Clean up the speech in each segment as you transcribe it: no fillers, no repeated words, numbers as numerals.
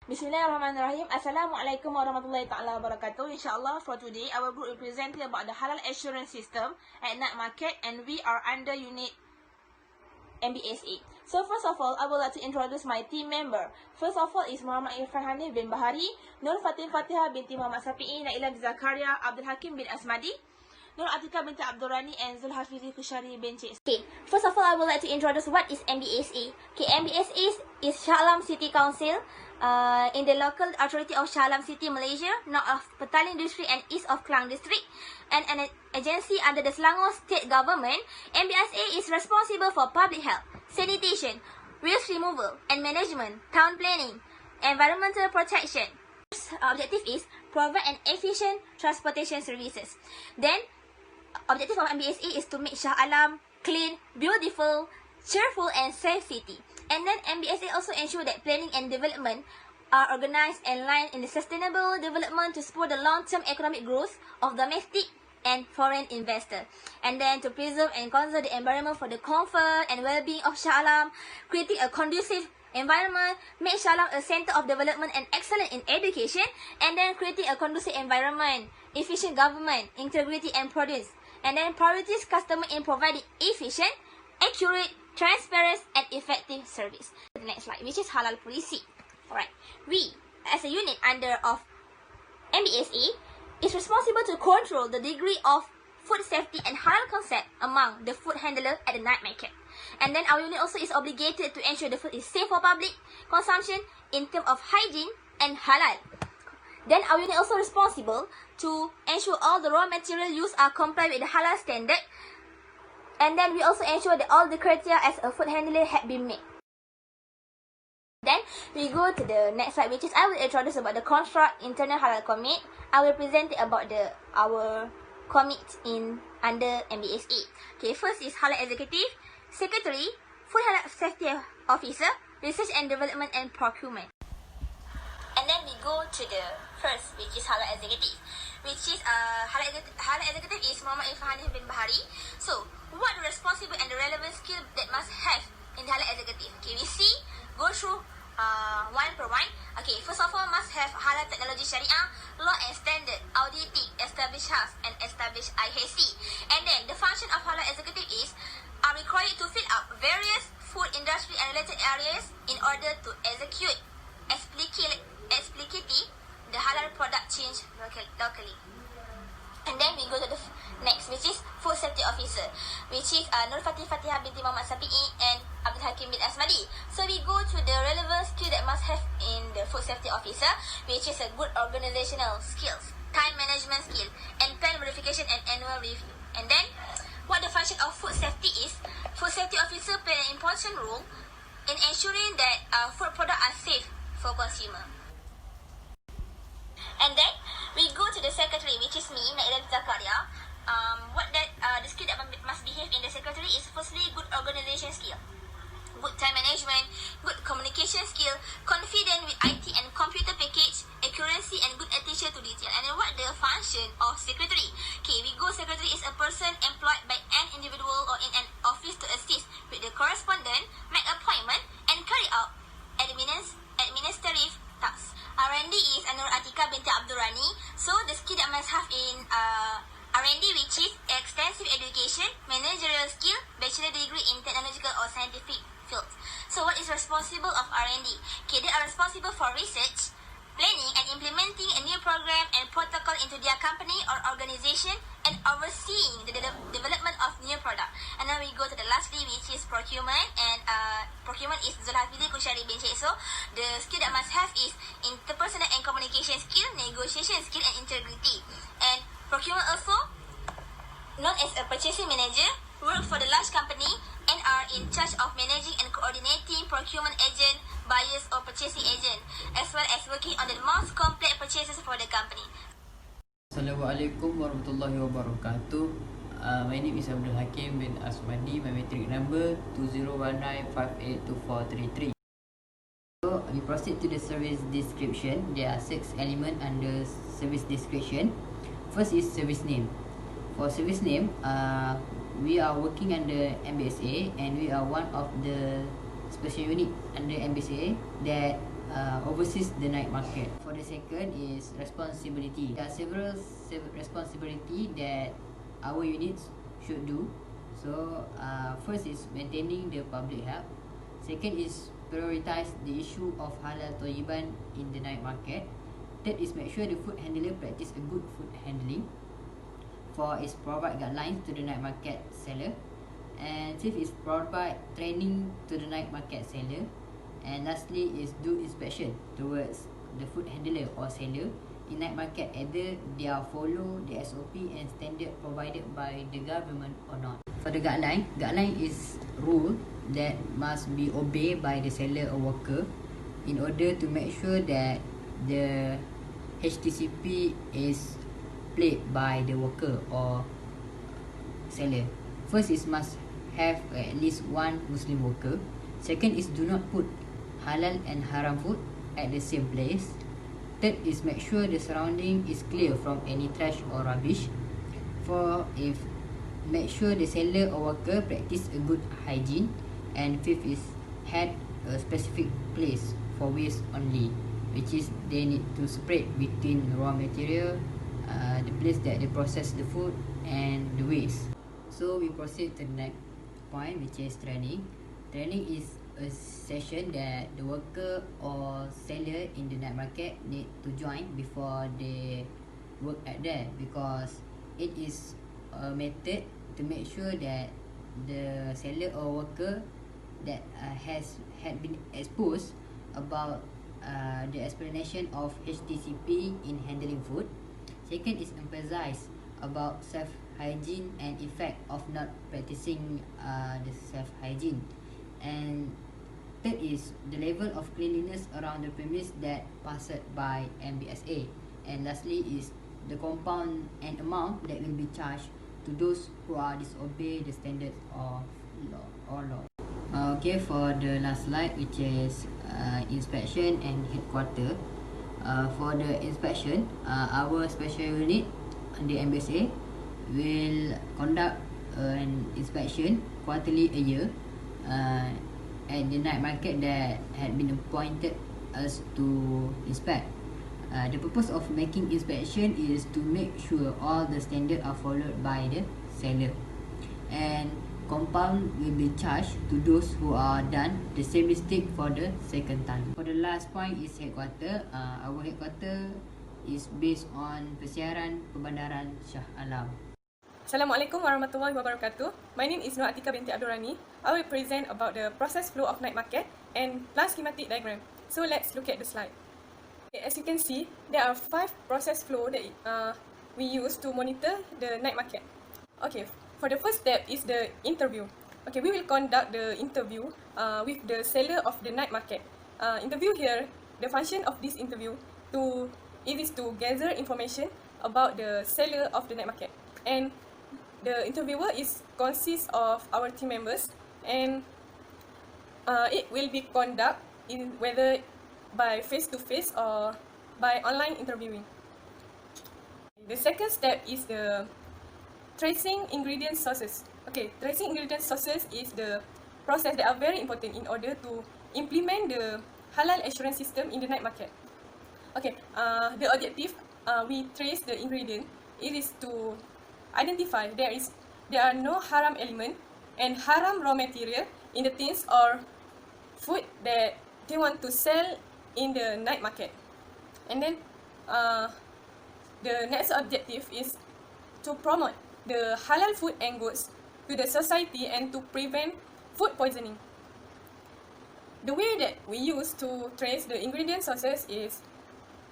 Bismillahirrahmanirrahim. Assalamualaikum warahmatullahi ta'ala wabarakatuh. InsyaAllah for today, our group will present you about the halal assurance system at night market, and we are under unit MBSA. So first of all, I would like to introduce my team member. First of all is Muhammad Irfan Hanif bin Bahari, Nur Fatin Fatihah binti Muhammad Safi'i, Naila Zakaria, Abdul Hakim bin Asmadi, Nur Atika binti Abdul Rani, and Zulhafizi Kushari bin Cik. Okay, first of all, I would like to introduce what is MBSA. Okay, MBSA is Shah Alam City Council in the local authority of Shah Alam City, Malaysia, north of Petaling District and east of Klang District, and an agency under the Selangor State Government. MBSA is responsible for public health, sanitation, waste removal and management, town planning, environmental protection. Objective is provide an efficient transportation services. Then, objective of MBSA is to make Shah Alam clean, beautiful, cheerful and safe city. And then MBSA also ensure that planning and development are organized and aligned in the sustainable development to support the long-term economic growth of domestic and foreign investors. And then to preserve and conserve the environment for the comfort and well-being of Shah Alam, creating a conducive environment, make Shah Alam a center of development and excellent in education, and then creating a conducive environment, efficient government, integrity and prudence. And then priorities customer in providing efficient, accurate, transparent and effective service. The next slide, which is halal policy. Alright, we as a unit under of MBSA is responsible to control the degree of food safety and halal concept among the food handler at the night market. And then our unit also is obligated to ensure the food is safe for public consumption in terms of hygiene and halal. Then our unit also responsible to ensure all the raw material used are compliant with the halal standard. And then we also ensure that all the criteria as a food handler have been met. Then we go to the next slide, which is I will introduce about the construct internal halal commit. I will present it about our commit in under MBSA. Okay, first is halal executive, secretary, food halal safety officer, research and development and procurement. And then we go to the first, which is halal executive, which is halal executive is Muhammad Irfan Hanif bin Bahari. So what the responsible and the relevant skill that must have in the halal executive? Okay, we see, go through one per one. Okay, first of all, must have halal technology sharia, law and standard, auditing, established house and established IHC. And then the function of halal executive is are required to fill up various food industry and related areas in order to execute explicitly the halal product change locally. And then we go to the next, which is food safety officer, which is Nur Fatin Fatihah binti Muhammad Safi'i and Abdul Hakim bin Asmadi. So we go to the relevant skill that must have in the food safety officer, which is a good organizational skills, time management skill, and plan modification and annual review. And then what the function of food safety is, food safety officer play an important role in ensuring that food products are safe for consumer. And then we go to the secretary, which is me, Naila Zakaria. The skill that must behave in the secretary is firstly good organization skill, good time management, good communication skill, confident with IT and computer package, accuracy and good attention to detail. And then what the function of secretary? Okay, we go secretary is a person employed by an individual or in an office to assist with the correspondent, make appointment and carry out administrative tasks. R&D is Nur Atika binti Abdul Rani. So the skill that must have in R&D, which is extensive education, managerial skill, bachelor degree in technological or scientific fields. So what is responsible of R&D? Okay, they are responsible for research, planning and implementing a new program and protocol into their company or organization and overseeing the development of new product. And then we go to the lastly, which is procurement, and procurement is Zulhafizi Kushari bin Cik. So the skill that must have is interpersonal and communication skill, negotiation skill and integrity. And procurement also known as a purchasing manager, work for the large company and are in charge of managing and coordinating procurement agent, buyers or purchasing agent, as well as working on the most complex purchases for the company. Assalamualaikum warahmatullahi wabarakatuh. My name is Abdul Hakim bin Asmadi. My matric number 2019582433. So we proceed to the service description. There are 6 elements under service description. First is service name. For service name, we are working under MBSA and we are one of the special unit under MBSA that oversees the night market. For the second is responsibility. There are several responsibility that our units should do. So first is maintaining the public health. Second is prioritize the issue of halal toyiban in the night market. Third is make sure the food handler practice a good food handling. Fourth is provide guidelines to the night market seller. And fifth is provide training to the night market seller. And lastly is do inspection towards the food handler or seller in night market, either they are follow the SOP and standard provided by the government or not. For the guideline is rule that must be obeyed by the seller or worker in order to make sure that the HTCP is played by the worker or seller. First is must have at least one Muslim worker. Second is do not put halal and haram food at the same place. Third is make sure the surrounding is clear from any trash or rubbish. Fourth is make sure the seller or worker practice a good hygiene. And fifth is had a specific place for waste only, which is they need to separate between raw material, the place that they process the food, and the waste. So we proceed to the next point, which is training. Training is a session that the worker or seller in the night market need to join before they work at there, because it is a method to make sure that the seller or worker that had been exposed about the explanation of HTCP in handling food. Second is emphasize about self hygiene and effect of not practicing the self hygiene. And third is the level of cleanliness around the premise that passed by MBSA. And lastly is the compound and amount that will be charged to those who are disobey the standards of law. Okay, for the last slide, which is inspection and headquarter. For the inspection, our special unit under MBSA will conduct an inspection quarterly a year at the night market that had been appointed us to inspect. The purpose of making inspection is to make sure all the standards are followed by the seller, and compound will be charged to those who are done the same mistake for the second time. For the last point is headquarter. Our headquarter is based on Persiaran Perbandaran Shah Alam. Assalamualaikum warahmatullahi wabarakatuh. My name is Nur Atika binti Abdul Rani. I will present about the process flow of night market and plant schematic diagram. So let's look at the slide. Okay, as you can see, there are 5 process flow that we use to monitor the night market. Okay, for the first step is the interview. Okay, we will conduct the interview with the seller of the night market. Interview here, the function of this interview is to gather information about the seller of the night market, and the interviewer consists of our team members, and it will be conducted whether by face-to-face or by online interviewing. The second step is the tracing ingredient sources. Okay, tracing ingredient sources is the process that are very important in order to implement the halal assurance system in the night market. Okay, the objective, we trace the ingredient. It is to identify there are no haram element and haram raw material in the things or food that they want to sell in the night market. And then the next objective is to promote the halal food and goods to the society and to prevent food poisoning. The way that we use to trace the ingredient sources is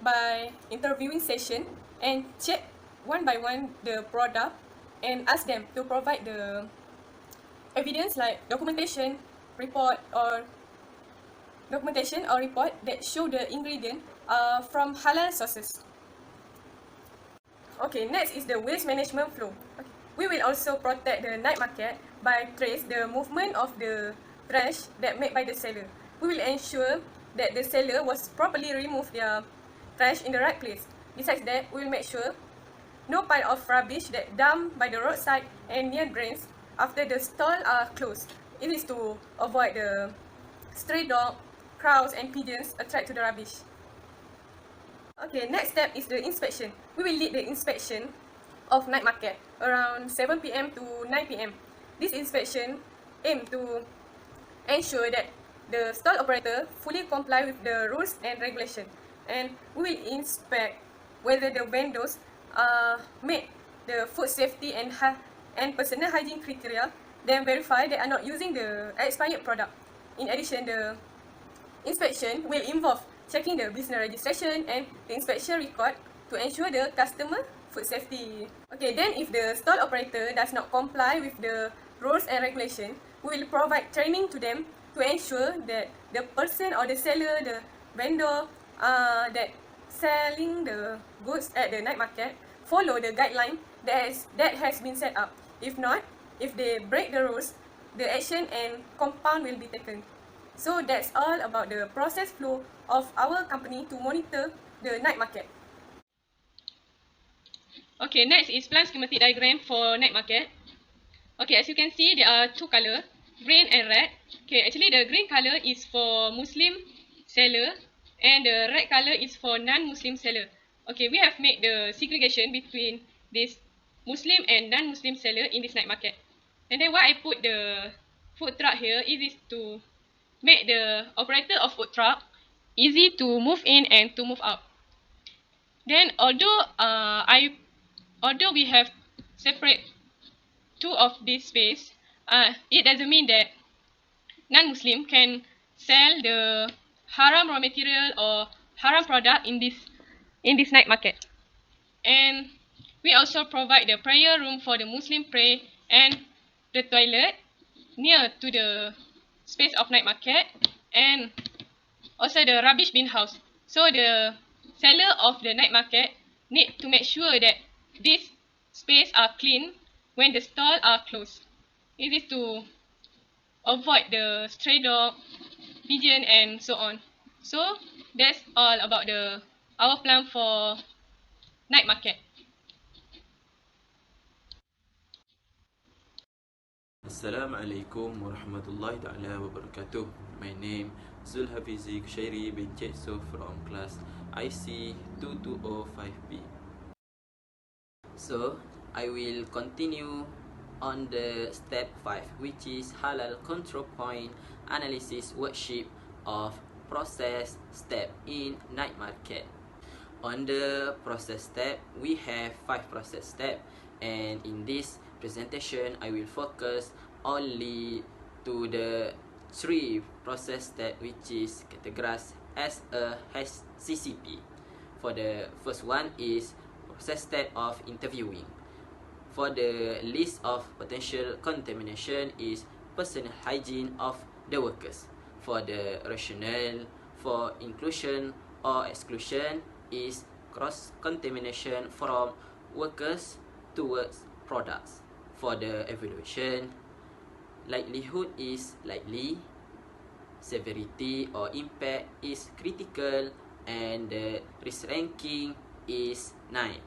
by interviewing session and check one by one the product and ask them to provide the evidence like documentation report or report that show the ingredient from halal sources. Okay, next is the waste management flow. Okay. We will also protect the night market by trace the movement of the trash that made by the seller. We will ensure that the seller was properly remove their trash in the right place. Besides that, we will make sure no pile of rubbish that dumped by the roadside and near drains after the stall are closed. It is to avoid the stray dog crows and pigeons attract to the rubbish. Okay, next step is the inspection. We will lead the inspection of night market around 7 p.m. to 9 p.m. This inspection aims to ensure that the stall operator fully comply with the rules and regulation, and we will inspect whether the vendors meet the food safety and personal hygiene criteria, then verify they are not using the expired product. In addition, the inspection will involve checking the business registration and the inspection record to ensure the customer food safety. Okay, then if the stall operator does not comply with the rules and regulation, we will provide training to them to ensure that the person or the seller, the vendor that selling the goods at the night market follow the guideline that has been set up. If not, if they break the rules, the action and compound will be taken. So that's all about the process flow of our company to monitor the night market. Okay, next is plan schematic diagram for night market. Okay, as you can see, there are two colors, green and red. Okay, actually the green color is for Muslim seller and the red color is for non-Muslim seller. Okay, we have made the segregation between this Muslim and non-Muslim seller in this night market. And then why I put the food truck here is to make the operator of food truck easy to move in and to move out. Then although we have separate two of this space, it doesn't mean that non-Muslim can sell the haram raw material or haram product in this night market. And we also provide the prayer room for the Muslim pray and the toilet near to the space of night market, and also the rubbish bin house. So the seller of the night market need to make sure that this space are clean when the stall are closed. It is to avoid the stray dog, pigeon and so on. So that's all about our plan for night market. Assalamualaikum warahmatullahi ta'ala wabarakatuh. My name Zulhafizi Kushairi bin Chetso from class IC 2205B. So, I will continue on the step 5, which is Halal Control Point Analysis Worksheet of Process Step in Night Market. On the process step, we have 5 process steps, and in this presentation, I will focus only to the 3 process steps which is categorized as a CCP. For the first one is process step of interviewing. For the list of potential contamination is personal hygiene of the workers. For the rationale for inclusion or exclusion is cross-contamination from workers towards products. For the evaluation, likelihood is likely, severity or impact is critical, and the risk ranking is 9.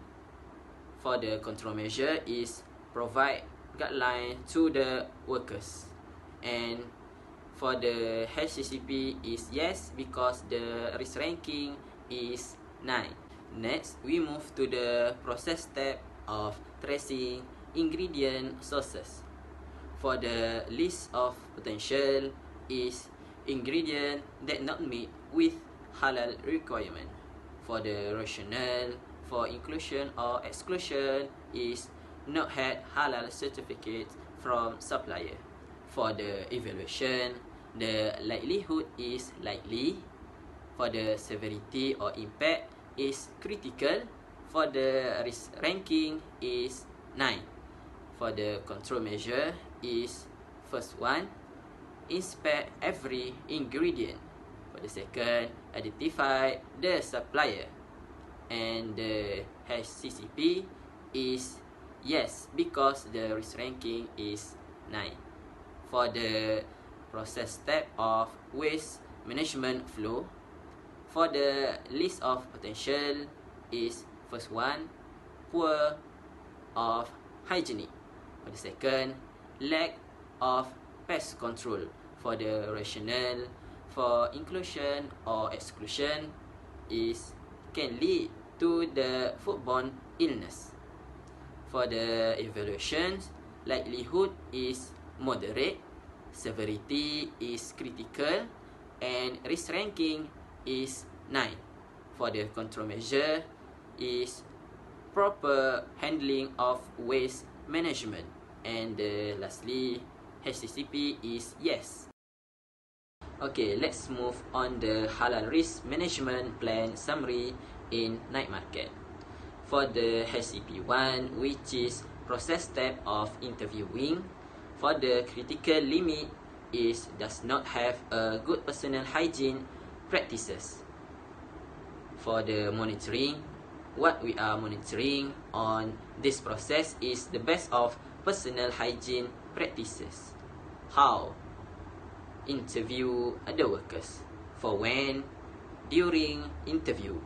For the control measure is provide guideline to the workers. And for the HCCP is yes, because the risk ranking is 9. Next, we move to the process step of tracing ingredient sources. For the list of potential is ingredient that not meet with halal requirement. For the rationale for inclusion or exclusion is not had halal certificate from supplier. For the evaluation, the likelihood is likely. For the severity or impact is critical. For the risk ranking is 9. For the control measure is first one, inspect every ingredient. For the second, identify the supplier. And the HCCP is yes, because the risk ranking is 9. For the process step of waste management flow, for the list of potential is first one, poor of hygienic. For the second, lack of pest control. For the rationale, for inclusion or exclusion can lead to the foodborne illness. For the evaluations, likelihood is moderate, severity is critical, and risk ranking is 9. For the control measure is proper handling of waste management. And lastly, HCCP is yes. Okay, let's move on the halal risk management plan summary in night market. For the HCP1, which is process step of interviewing, for the critical limit is does not have a good personal hygiene practices. For the monitoring, what we are monitoring on this process is the best of personal hygiene practices. How? Interview other workers. For when? During interview.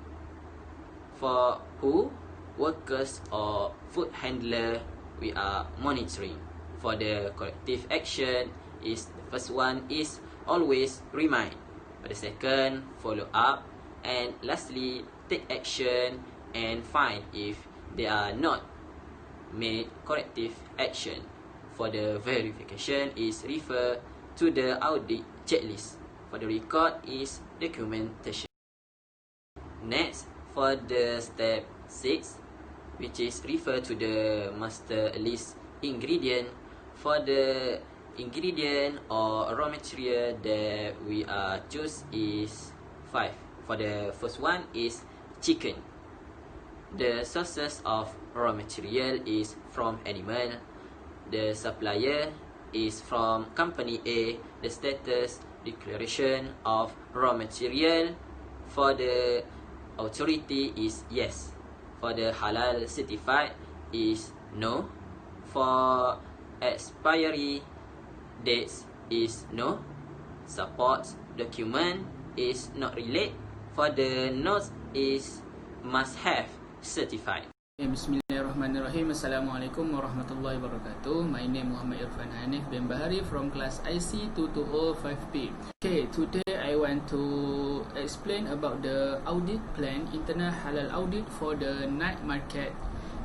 For who? Workers or food handler we are monitoring. For the corrective action is the first one is always remind. For the second, follow up, and lastly, take action and find if they are not made corrective action. For the verification is refer to the audit checklist. For the record is documentation. Next, for the step 6, which is refer to the master list ingredient. For the ingredient or raw material that we are choose is 5. For the first one is chicken. The sources of raw material is from animal. The supplier is from company A. The status declaration of raw material for the authority is yes. For the halal certified is no. For expiry dates is no. Support document is not relate. For the notes is must have certified. Bismillahirrahmanirrahim. Assalamualaikum warahmatullahi wabarakatuh. My name Muhammad Irfan Hanif bin Bahari from class IC 2205P. Okay, today I want to explain about the audit plan, internal halal audit for the night market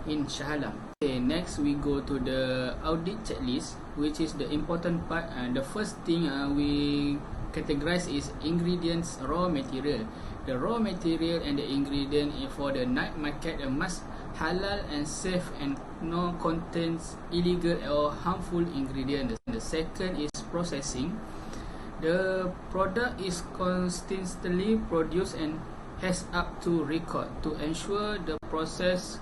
in Shah Alam. Okay, next we go to the audit checklist, which is the important part. The first thing we categorize is ingredients, raw material. The raw material and the ingredient for the night market must halal and safe and no contains illegal or harmful ingredients. The second is processing. The product is consistently produced and has up to record to ensure the process.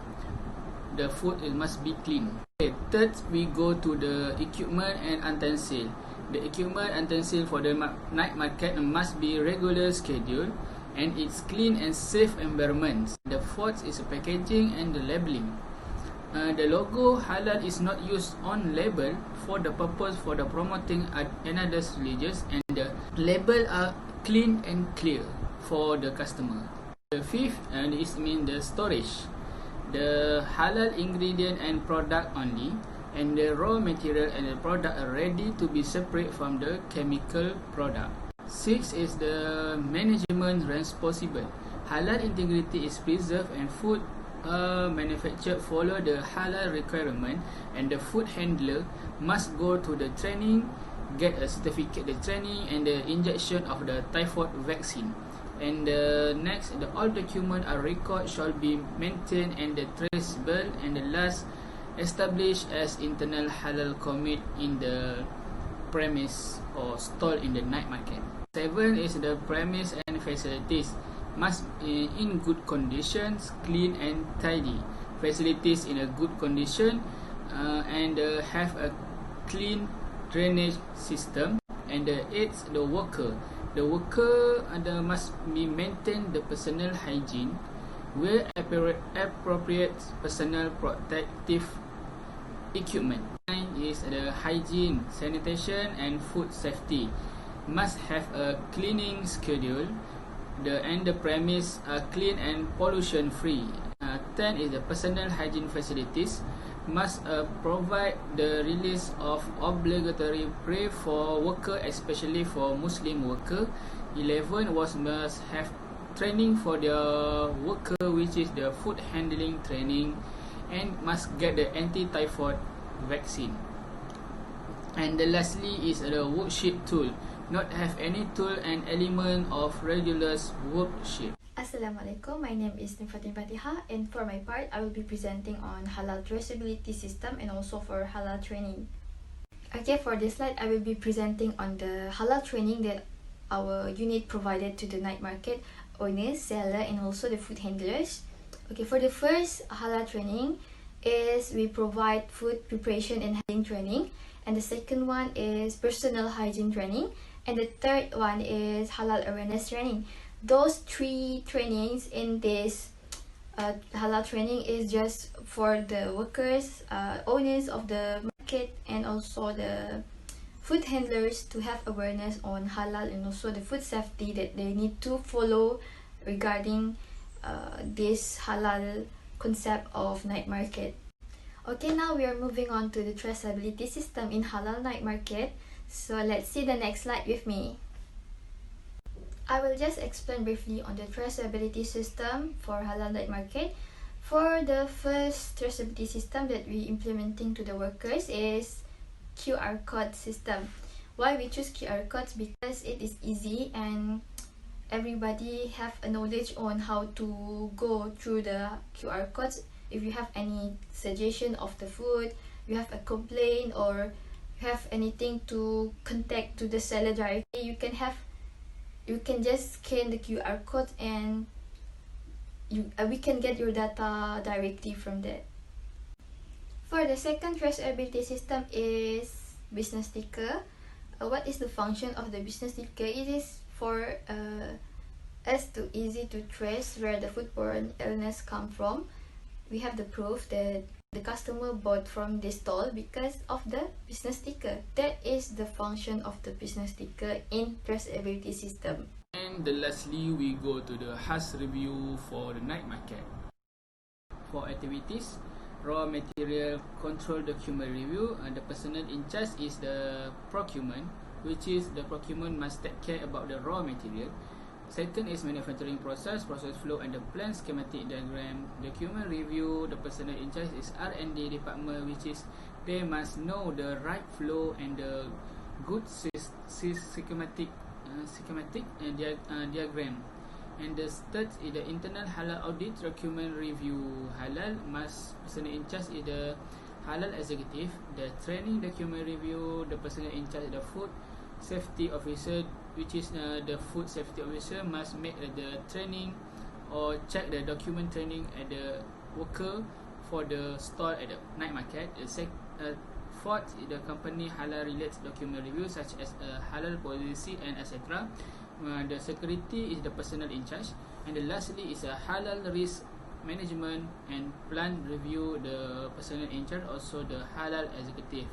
The food must be clean. Okay, third, we go to the equipment and utensil. The equipment and utensil for the night market must be regular schedule and it's clean and safe environment. The fourth is packaging and the labeling. The logo halal is not used on label for the purpose for the promoting another religious, and the label are clean and clear for the customer. The fifth is the storage. The halal ingredient and product only, and the raw material and the product are ready to be separate from the chemical product. 6 is the management responsible. Halal integrity is preserved and food manufactured follow the halal requirement, and the food handler must go to the training, get a certificate the training and the injection of the typhoid vaccine. And the next, the all document or record shall be maintained and the traceable. And the last, established as internal halal commit in the premise or stall in the night market. 7 is the premise and facilities must be in good conditions, clean and tidy. Facilities in a good condition and have a clean drainage system. And 8, the worker. The worker must be maintain the personal hygiene, wear appropriate personal protective equipment. 9 is the hygiene, sanitation and food safety. Must have a cleaning schedule. The premise are clean and pollution free. 10 is the personal hygiene facilities must provide the release of obligatory brief for worker, especially for Muslim worker. 11 must have training for their worker, which is the food handling training, and must get the anti-typhoid vaccine. And the lastly is the worksheet tool, not have any tool and element of regular worksheet. Assalamualaikum, my name is Nifatin Fatiha, and for my part, I will be presenting on halal traceability system and also for halal training. Okay, for this slide, I will be presenting on the halal training that our unit provided to the night market owners, seller, and also the food handlers. Okay, for the first halal training is we provide food preparation and handling training, and the second one is personal hygiene training, and the third one is halal awareness training. Those three trainings in this halal training is just for the workers, owners of the market, and also the food handlers to have awareness on halal and also the food safety that they need to follow regarding this halal concept of night market. Okay, now we are moving on to the traceability system in halal night market. So let's see the next slide with me. I will just explain briefly on the traceability system for halal night market. For the first traceability system that we implementing to the workers is QR code system. Why we choose QR codes? Because it is easy and everybody have a knowledge on how to go through the QR codes. If you have any suggestion of the food, you have a complaint, or you have anything to contact to the seller directly, you can just scan the QR code and we can get your data directly from that. For the second traceability system is business sticker. What is the function of the business sticker? It is for us to easy to trace where the foodborne illness come from. We have the proof that the customer bought from this stall because of the business sticker. That is the function of the business sticker in traceability system. And lastly, we go to the HAS review for the night market. For activities, raw material control document review, the personnel in charge is the procurement, which is the procurement must take care about the raw material. Second is manufacturing process flow and the plan schematic diagram. Document review, the personnel in charge is R&D department, which is they must know the right flow and the good schematic diagram. And the third is the internal halal audit document review. Halal must personnel in charge is the halal executive. The training document review, the personnel in charge is the food safety officer, which is the food safety officer must make the training or check the document training at the worker for the stall at the night market. Fourth is the company halal related document review, such as halal policy and etc. The security is the personnel in charge, and the lastly is a halal risk management and plan review, the personnel in charge, also the halal executive.